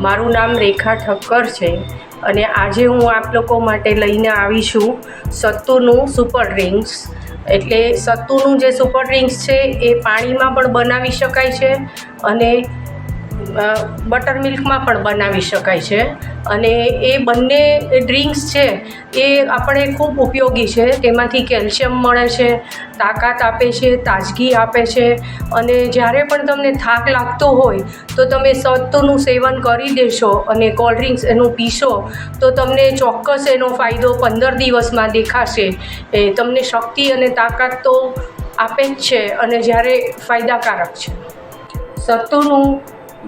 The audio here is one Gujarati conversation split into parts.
મારું નામ રેખા ઠક્કર છે અને આજે હું આપ લોકો માટે લઈને આવી છું સત્તુનું સુપર ડ્રિંક્સ. એટલે સત્તુનું જે સુપર ડ્રિંક્સ છે એ પાણીમાં પણ બનાવી શકાય છે અને બટર મિલ્કમાં પણ બનાવી શકાય છે અને એ બંને ડ્રિંક્સ છે એ આપણે ખૂબ ઉપયોગી છે. તેમાંથી કેલ્શિયમ મળે છે, તાકાત આપે છે, તાજગી આપે છે અને જ્યારે પણ તમને થાક લાગતો હોય તો તમે સત્તુનું સેવન કરી દેશો અને કોલ્ડ ડ્રિંક્સ એનું પીશો તો તમને ચોક્કસ એનો ફાયદો 15 દિવસમાં દેખાશે. એ તમને શક્તિ અને તાકાત તો આપે જ છે અને જ્યારે ફાયદાકારક છે. સત્તુનું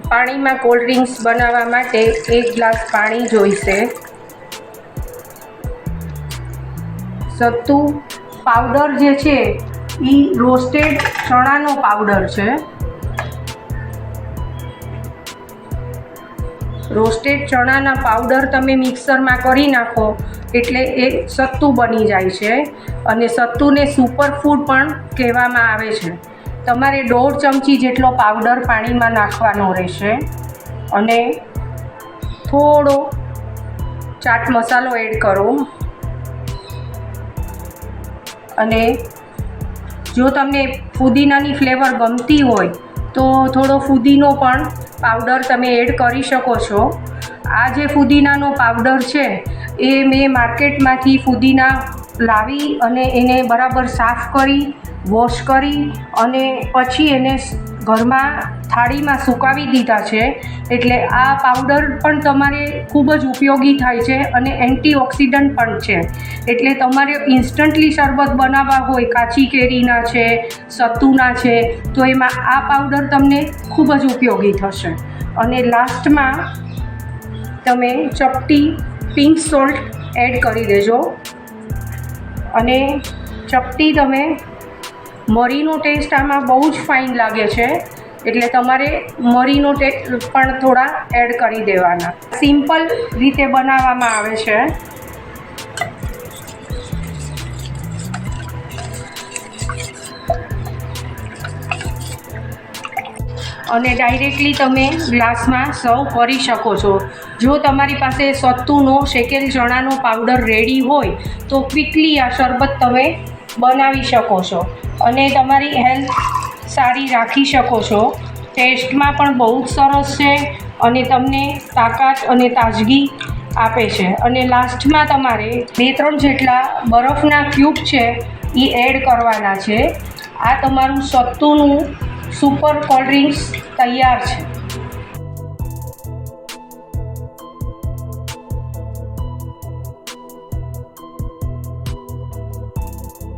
પાણીમાં કોલ્ડ ડ્રિંક્સ બનાવવા માટે 1 ગ્લાસ પાણી જોઈશે. સત્તુ પાવડર જે છે એ રોસ્ટેડ ચણાનો પાવડર છે. રોસ્ટેડ ચણાના પાવડર તમે મિક્સરમાં કરી નાખો એટલે એ સત્તુ બની જાય છે અને સત્તુને સુપર ફૂડ પણ કહેવામાં આવે છે. તમારે 1.5 ચમચી જેટલો પાવડર પાણીમાં નાખવાનો રહેશે અને થોડો ચાટ મસાલો એડ કરો અને જો તમને ફુદીનાની ફ્લેવર ગમતી હોય તો થોડો ફુદીનો પણ પાવડર તમે એડ કરી શકો છો. આ જે ફુદીનાનો પાવડર છે એ મેં માર્કેટમાંથી ફુદીના લાવી અને એને બરાબર સાફ કરી વોશ કરી અને પછી એને ઘરમાં થાળીમાં સુકાવી દીધા છે. એટલે આ પાવડર પણ તમારે ખૂબ જ ઉપયોગી થાય છે અને એન્ટીઓક્સિડન્ટ પણ છે. એટલે તમારે ઇન્સ્ટન્ટલી શરબત બનાવવા હોય, કાચી કેરીના છે, સત્તુના છે, તો એમાં આ પાવડર તમને ખૂબ જ ઉપયોગી થશે. અને લાસ્ટમાં તમે ચપટી પિંક સોલ્ટ એડ કરી દેજો અને ચપટી તમે મરીનો ટેસ્ટ આમાં બહુ જ ફાઇન લાગે છે એટલે તમારે મરીનો ટેસ્ટ પણ થોડા એડ કરી દેવાના. સિમ્પલ રીતે બનાવવામાં આવે છે. અને ડાયરેક્ટલી તમે ગ્લાસમાં સર્વ કરી શકો છો. જો તમારી પાસે સત્તુનો શેકેલ ચણાનો પાવડર રેડી હોય તો ક્વિકલી આ શરબત તમે બનાવી શકો છો અને તમારી હેલ્થ સારી રાખી શકો છો. ટેસ્ટમાં પણ બહુ જ સરસ છે અને તમને તાકાત અને તાજગી આપે છે. અને લાસ્ટમાં તમારે 2-3 જેટલા બરફના ક્યુબ છે એ એડ કરવાના છે. આ તમારું સત્તુનું સુપર કોલ્ડ ડ્રિંક્સ તૈયાર છે.